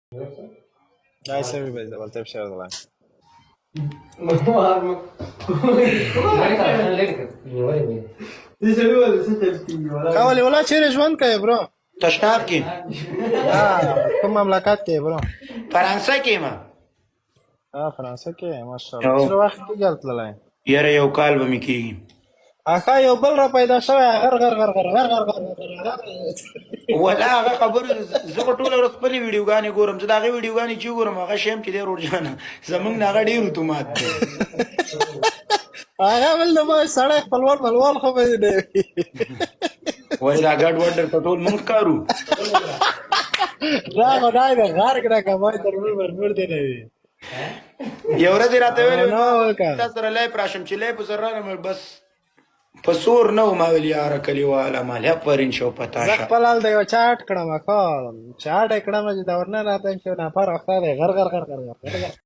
Hai să mi vezi, dar te share de la. Kawali wala چیرې ژوند کوي برو تشناب کې کوم مملکت کې برو فرانسه کې ما فرانسه کې ماشاءالله څو وخت کې ګرځلای یاره یو کال به مې کېږي اخا یو بل را پیدا شوی غر غر غر غر غر غر غر ولا هغه خبره زه په ټوله ورځ خپلې ویډیوګانې ګورم زه د هغې ویډیوګانې چې ګورم هغه شی چې دی روډجانه زمونږ نه هغه ډېر اتومات دی هغه بل د ما سړی خپلوان ملوان خو به دی وایي دا ګډ وډ درته ټول مونږ کارو دا خدای دې غار کړه کمای تر موږ مرمور دی نه وي یو ورځ یې راته ویلې نو وکړه تا سره لیپ راشم چې لیپ سره رانم بس په سور نه و ما ویل یاره کلیواله مالیا پرین شو په تا زه شه خپل حال د یو چاټ کړم اخا چاټ یې کړم چې دا ورنه راته چې نفر اخته دی غر غر غر غر غر